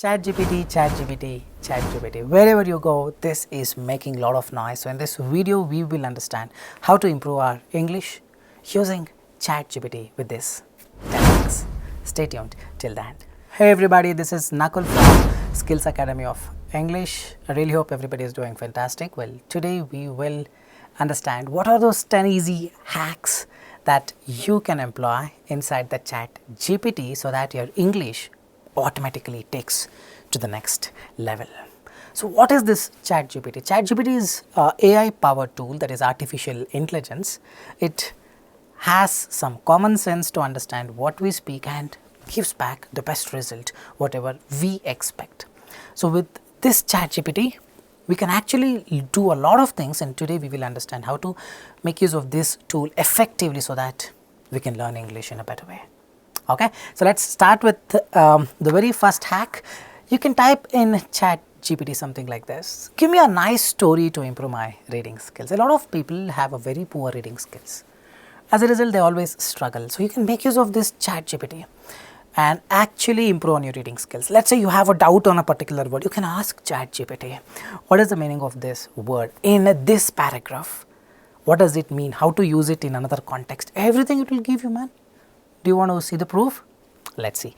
ChatGPT, ChatGPT, ChatGPT. Wherever you go, this is making a lot of noise. So in this video, we will understand how to improve our English using ChatGPT with this techniques. Stay tuned till the end. Hey everybody, this is Nakul from SkillsAcademy of English. I really hope everybody is doing fantastic. Well, today we will understand what are those 10 easy hacks that you can employ inside the ChatGPT so that your English automatically takes to the next level. So what is this ChatGPT? ChatGPT is AI powered tool, that is artificial intelligence. It has some common sense to understand what we speak and gives back the best result whatever we expect. So with this ChatGPT we can actually do a lot of things, and today we will understand how to make use of this tool effectively so that we can learn English in a better way. Okay, so let's start with the very first hack. You can type in ChatGPT something like this: give me a nice story to improve my reading skills. A lot of people have a very poor reading skills. As a result, they always struggle. So you can make use of this ChatGPT and actually improve on your reading skills. Let's say you have a doubt on a particular word. You can ask ChatGPT, what is the meaning of this word in this paragraph? What does it mean? How to use it in another context? Everything it will give you, man. Do you want to see the proof? Let's see.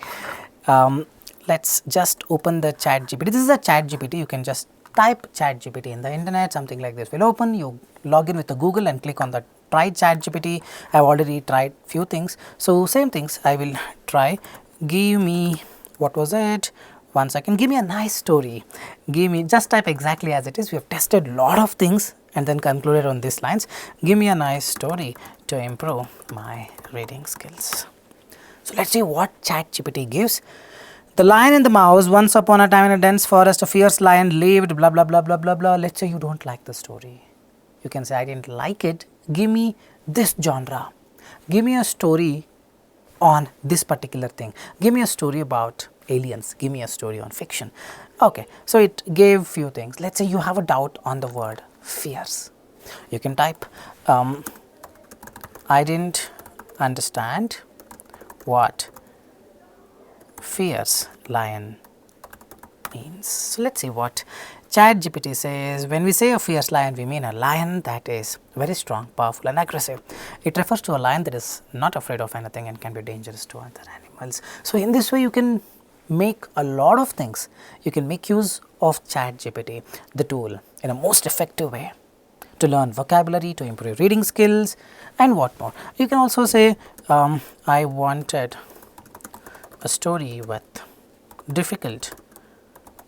Let's just open the ChatGPT. This is a ChatGPT. You can just type ChatGPT in the internet. Something like this will open. You log in with the Google and click on the try ChatGPT. I have already tried few things. So same things I will try. Give me, what was it? 1 second. Give me a nice story. Give me, just type exactly as it is. We have tested a lot of things and then concluded on these lines. Give me a nice story to improve my reading skills. So let's see what ChatGPT gives. The lion and the mouse. Once upon a time in a dense forest, a fierce lion lived, blah blah blah blah blah blah. Let's say you don't like the story. You can say, I didn't like it. Give me this genre. Give me a story on this particular thing. Give me a story about aliens. Give me a story on fiction. Okay, so it gave few things. Let's say you have a doubt on the word fierce. You can type, I didn't understand what fierce lion means. So let's see what ChatGPT says. When we say a fierce lion, we mean a lion that is very strong, powerful and aggressive. It refers to a lion that is not afraid of anything and can be dangerous to other animals. So in this way you can make a lot of things. You can make use of ChatGPT, the tool, in a most effective way to learn vocabulary, to improve reading skills and what more. You can also say, I wanted a story with difficult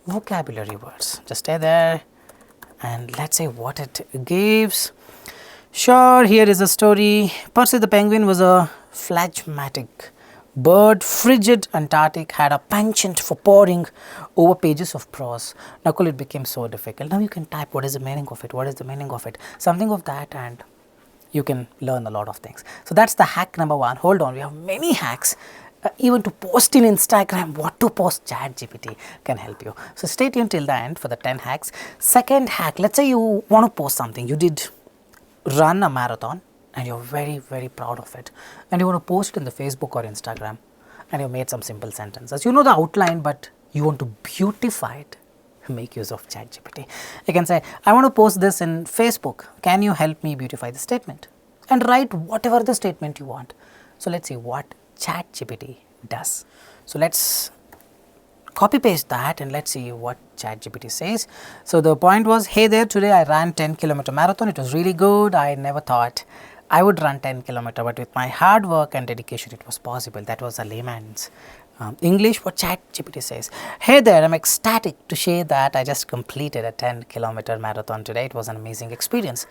vocabulary words. Just stay there and let's say what it gives. Sure, here is a story. Percy the penguin was a phlegmatic bird, frigid, Antarctic, had a penchant for poring over pages of prose. Nakul, it became so difficult. Now you can type what is the meaning of it, what is the meaning of it, something of that, and you can learn a lot of things. So that's the hack number 1. Hold on, we have many hacks. Even to post in Instagram, what to post, ChatGPT can help you. So stay tuned till the end for the 10 hacks. Second hack, let's say you want to post something. You did run a marathon and you're very, very proud of it. And you want to post it in the Facebook or Instagram and you made some simple sentences. You know the outline, but you want to beautify it. Make use of ChatGPT. You can say, I want to post this in Facebook. Can you help me beautify the statement? And write whatever the statement you want. So let's see what ChatGPT does. So let's copy paste that and let's see what ChatGPT says. So the point was, hey there, today I ran 10-kilometer marathon. It was really good. I never thought I would run 10-kilometer, but with my hard work and dedication it was possible. That was a layman's English. What ChatGPT says, hey there, I'm ecstatic to share that I just completed a 10-kilometer marathon today. It was an amazing experience.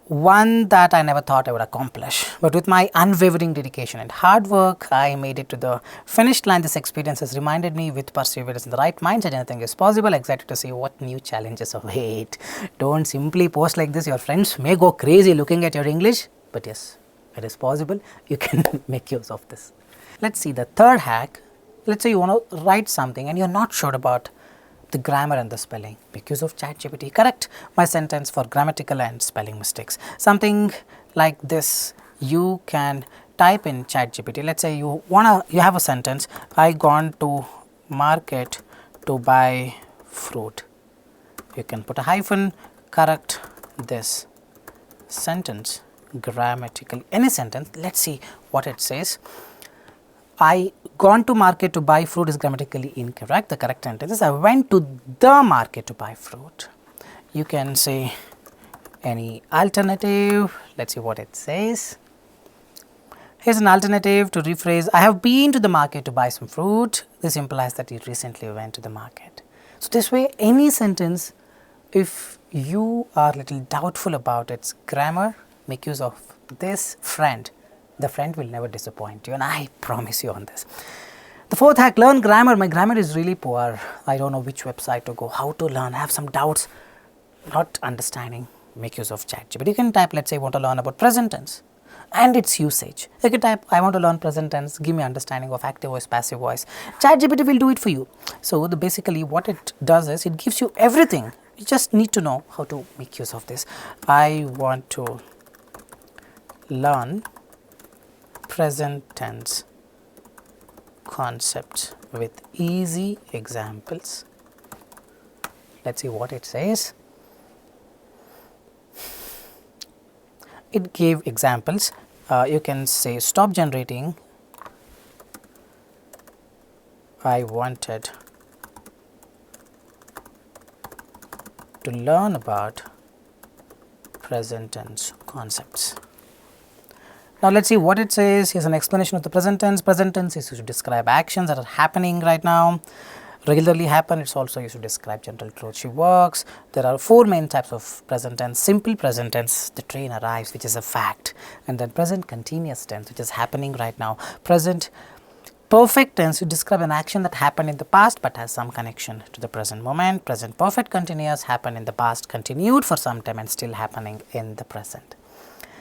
One that I never thought I would accomplish, but with my unwavering dedication and hard work, I made it to the finish line. This experience has reminded me with perseverance in the right mindset, anything is possible. Excited to see what new challenges await. Don't simply post like this. Your friends may go crazy looking at your English, but yes, it is possible. You can make use of this. Let's see the third hack. Let's say you want to write something and you're not sure about the grammar and the spelling. Make use of ChatGPT. Correct my sentence for grammatical and spelling mistakes. Something like this. You can type in ChatGPT. Let's say you have a sentence. I gone to market to buy fruit. You can put a hyphen, correct this sentence grammatically, any sentence. Let us see what it says. I gone to market to buy fruit is grammatically incorrect. The correct sentence is I went to the market to buy fruit. You can say any alternative. Let us see what it says. Here is an alternative to rephrase, I have been to the market to buy some fruit. This implies that you recently went to the market. So, this way any sentence, if you are little doubtful about its grammar, make use of this friend. The friend will never disappoint you, and I promise you on this. The fourth hack, learn grammar. My grammar is really poor. I don't know which website to go, how to learn. I have some doubts, not understanding. Make use of ChatGPT. You can type, let's say, you want to learn about present tense and its usage. You can type, I want to learn present tense, give me understanding of active voice, passive voice. ChatGPT will do it for you. So, basically what it does is it gives you everything. You just need to know how to make use of this. I want to learn present tense concepts with easy examples. Let's see what it says. It gave examples. You can say stop generating. I wanted to learn about present tense concepts. Now, let us see what it says. Here is an explanation of the present tense. Present tense is used to describe actions that are happening right now, regularly happen. It is also used to describe general truth. She works. There are 4 main types of present tense. Simple present tense, the train arrives, which is a fact, and then present continuous tense, which is happening right now. Present perfect tense, you describe an action that happened in the past but has some connection to the present moment. Present perfect continuous, happened in the past, continued for some time and still happening in the present.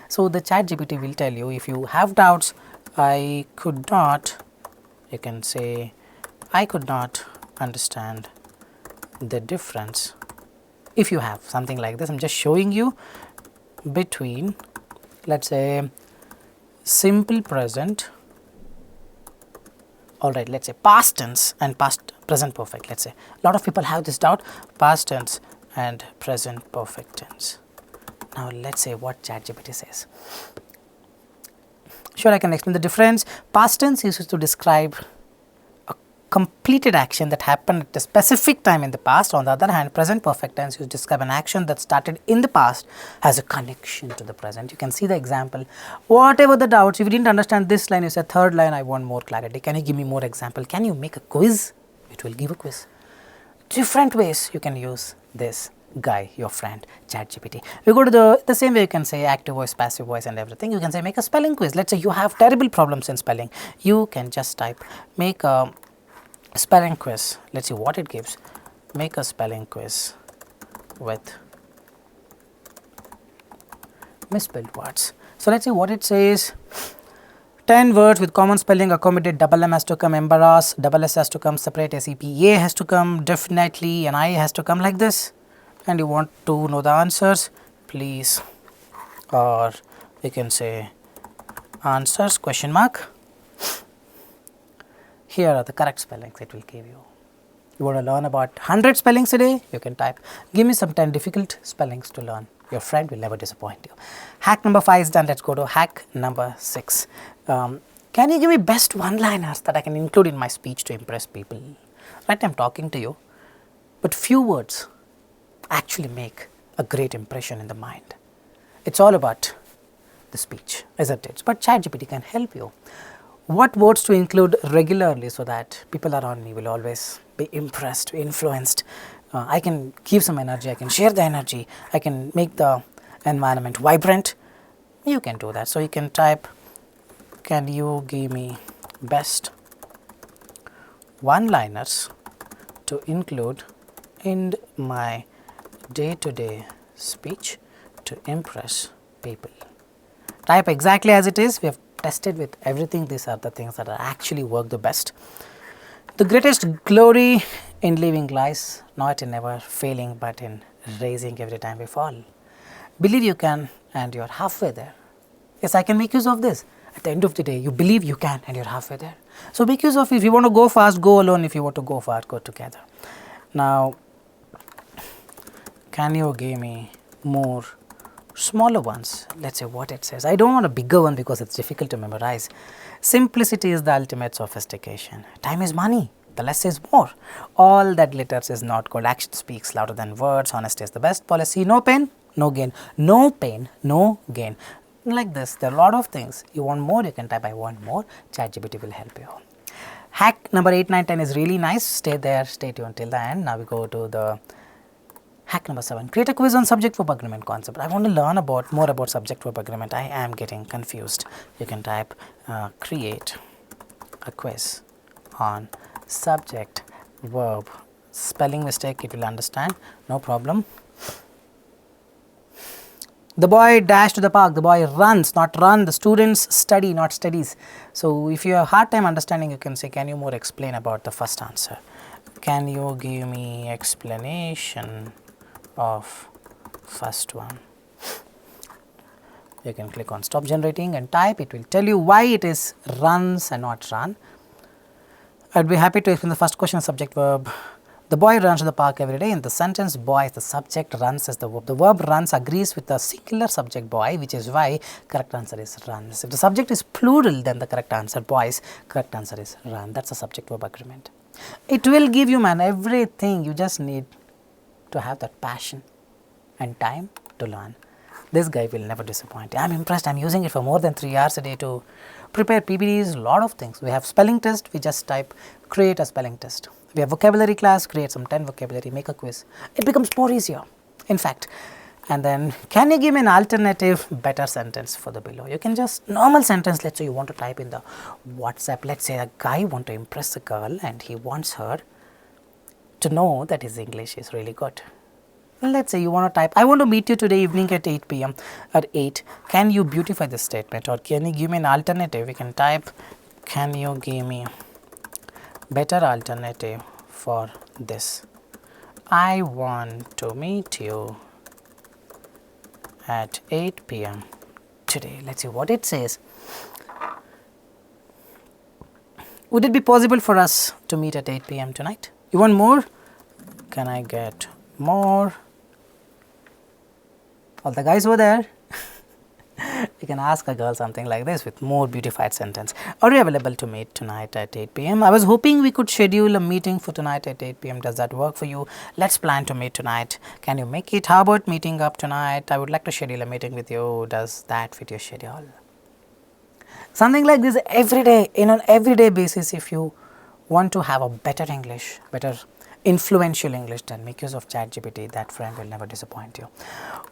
So, the ChatGPT will tell you, if you have doubts, I could not, you can say, I could not understand the difference. If you have something like this, I am just showing you between, let us say, simple present, alright, let us say past tense and present perfect. Let us say, a lot of people have this doubt, past tense and present perfect tense. Now, let us say what ChatGPT says. Sure, I can explain the difference. Past tense is used to describe a completed action that happened at a specific time in the past. On the other hand, present perfect tense is used to describe an action that started in the past, has a connection to the present. You can see the example. Whatever the doubts, if you did not understand this line, you say third line, I want more clarity. Can you give me more example? Can you make a quiz? It will give a quiz. Different ways you can use this guy, your friend, ChatGPT. We go to the same way you can say active voice, passive voice and everything. You can say make a spelling quiz. Let us say you have terrible problems in spelling. You can just type make a spelling quiz. Let us see what it gives. Make a spelling quiz with misspelled words. So, let us see what it says. 10 words with common spelling accommodate, double M has to come, embarrass, double S has to come, separate, SEPA has to come, definitely, and I has to come like this. And you want to know the answers, please, or you can say answers question mark. Here are the correct spellings it will give you. You want to learn about 100 spellings a day, you can type give me some 10 difficult spellings to learn. Your friend will never disappoint you. Hack number 5 is done. Let us go to hack number 6. Can you give me best one-liners that I can include in my speech to impress people? Right, I am talking to you, but few words actually make a great impression in the mind. It is all about the speech, isn't it? But ChatGPT can help you. What words to include regularly so that people around me will always be impressed, influenced. I can give some energy, I can share the energy, I can make the environment vibrant. You can do that. So, you can type, can you give me best one-liners to include in my day-to-day speech to impress people. Type exactly as it is. We have tested with everything. These are the things that are actually work the best. The greatest glory in living lies not in never failing, but in raising every time we fall. Believe you can, and you are halfway there. Yes, I can make use of this. at the end of the day you believe you can and you're halfway there. So make use of, if you want to go fast, go alone. If you want to go far, go together. Now can you give me more smaller ones? Let's say what it says. I don't want a bigger one because it's difficult to memorize. Simplicity is the ultimate sophistication. Time is money, the less is more. All that glitters is not gold. Action speaks louder than words. Honesty is the best policy. No pain, no gain. No pain, no gain. Like this, there are a lot of things. You want more, you can type I want more. ChatGPT will help you. Hack number 8, 9, 10 is really nice. Stay there, stay tuned till the end. Now we go to the hack number 7. Create a quiz on subject verb agreement concept. I want to learn more about subject verb agreement. I am getting confused. You can type create a quiz on subject verb. Spelling mistake, it will understand, no problem. The boy dashed to the park. The boy runs, not run. The students study, not studies. So if you have a hard time understanding, you can say, can you more explain about the first answer? Can you give me explanation of first one? You can click on stop generating and type. It will tell you why it is runs and not run. I'd be happy to explain the first question, subject verb. The boy runs to the park every day. In the sentence, boy is the subject, runs is the verb. The verb runs agrees with the singular subject boy, which is why correct answer is runs. If the subject is plural, then the correct answer boys, correct answer is run. That's a subject verb agreement. It will give you, man, everything. You just need to have that passion and time to learn. This guy will never disappoint you. I'm impressed. I'm using it for more than 3 hours a day to prepare PPTs, a lot of things. We have spelling test, we just type create a spelling test. We have vocabulary class, create some 10 vocabulary, make a quiz. It becomes more easier, in fact. And then, can you give me an alternative better sentence for the below? You can just, normal sentence, let's say you want to type in the WhatsApp. Let's say a guy want to impress a girl and he wants her to know that his English is really good. Let's say you want to type, I want to meet you today evening at 8 p.m. at 8. Can you beautify this statement, or can you give me an alternative? We can type, can you give me better alternative for this? I want to meet you at 8 p.m. today. Let's see what it says. Would it be possible for us to meet at 8 p.m. tonight? You want more? Can I get more? All the guys were there. You can ask a girl something like this with more beautified sentence. Are you available to meet tonight at 8 p.m.? I was hoping we could schedule a meeting for tonight at 8 p.m. Does that work for you? Let's plan to meet tonight. Can you make it? How about meeting up tonight? I would like to schedule a meeting with you. Does that fit your schedule? Something like this every day, in an everyday basis. If you want to have a better English, better influential English, then make use of ChatGPT. That friend will never disappoint you.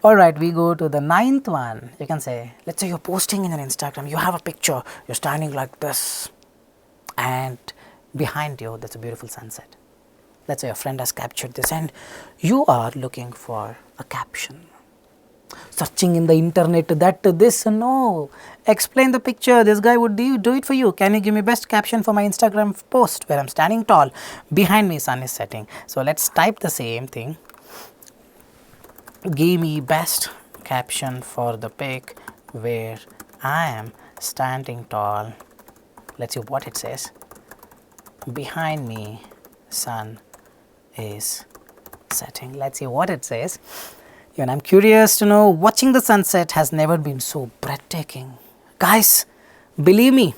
Alright, we go to the 9th one. You can say, let's say you're posting in an Instagram, you have a picture, you're standing like this, and behind you there's a beautiful sunset. Let's say your friend has captured this and you are looking for a caption. Searching in the internet, this, no. Explain the picture. This guy would do it for you. Can you give me best caption for my Instagram post where I'm standing tall, behind me sun is setting? So let's type the same thing. Give me best caption for the pic where I am standing tall. Let's see what it says. Behind me sun is setting. Let's see what it says. Even I'm curious to know, watching the sunset has never been so breathtaking. Guys, believe me,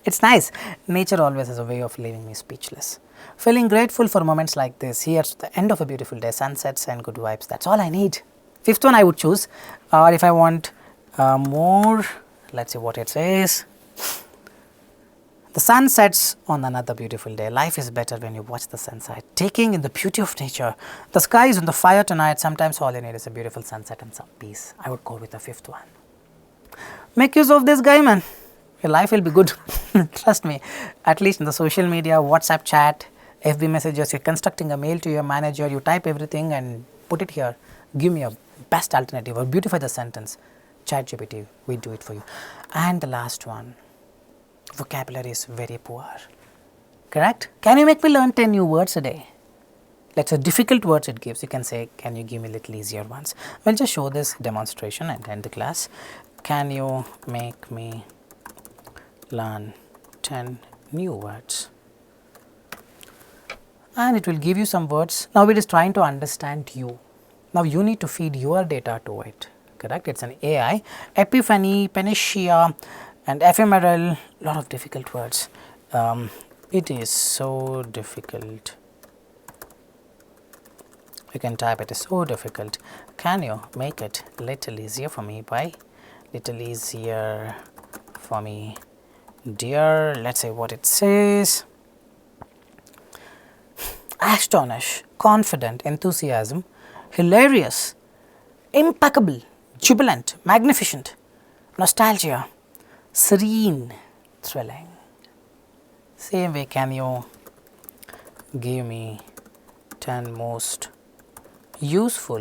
it's nice. Nature always has a way of leaving me speechless. Feeling grateful for moments like this. Here's the end of a beautiful day, sunsets and good vibes. That's all I need. 5th one I would choose. Or if I want more, let's see what it says. The sun sets on another beautiful day. Life is better when you watch the sunset, taking in the beauty of nature. The sky is on the fire tonight. Sometimes all you need is a beautiful sunset and some peace. I would go with the 5th one. Make use of this guy, man. Your life will be good. Trust me. At least in the social media, WhatsApp chat, FB messages, you're constructing a mail to your manager, you type everything and put it here. Give me a best alternative or beautify the sentence. ChatGPT, we do it for you. And the last one. Vocabulary is very poor. Correct? Can you make me learn 10 new words a day? Let's say difficult words it gives. You can say, can you give me little easier ones? We'll just show this demonstration and end the class. Can you make me learn 10 new words, and it will give you some words. Now, it is trying to understand you. Now, you need to feed your data to it, correct? It is an AI. Epiphany, panacea and ephemeral, lot of difficult words. It is so difficult. You can type it is so difficult. Can you make it little easier for me by little easier for me, dear? Let's say what it says. Astonish, confident, enthusiasm, hilarious, impeccable, jubilant, magnificent, nostalgia, serene, thrilling. Same way, can you give me 10 most useful,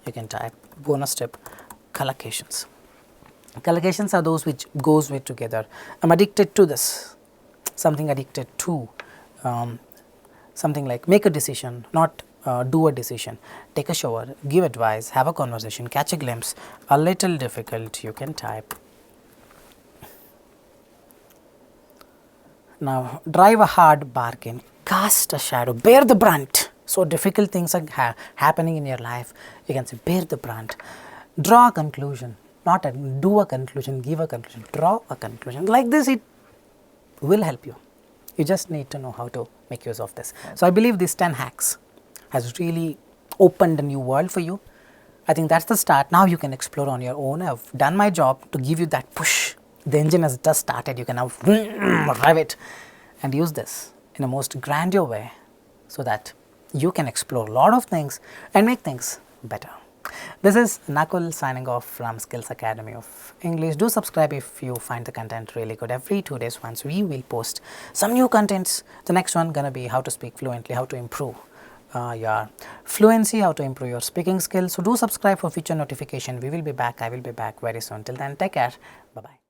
you can type bonus tip, collocations. Collocations are those which goes with together. I am addicted to this, something addicted to, something like make a decision, not do a decision, take a shower, give advice, have a conversation, catch a glimpse, a little difficult, you can type. Now, drive a hard bargain, cast a shadow, bear the brunt. So, difficult things are happening in your life, you can say bear the brunt. Draw a conclusion, not do a conclusion, give a conclusion, draw a conclusion. Like this, it will help you. You just need to know how to make use of this. So, I believe these 10 hacks has really opened a new world for you. I think that is the start. Now, you can explore on your own. I have done my job to give you that push. The engine has just started. You can now rev it and use this in a most grandeur way, so that you can explore a lot of things and make things better. This is Nakul signing off from Skills Academy of English. Do subscribe if you find the content really good. Every 2 days once we will post some new contents. The next one gonna be how to speak fluently, how to improve your fluency, how to improve your speaking skills. So, do subscribe for future notification. We will be back. I will be back very soon. Till then, take care. Bye-bye.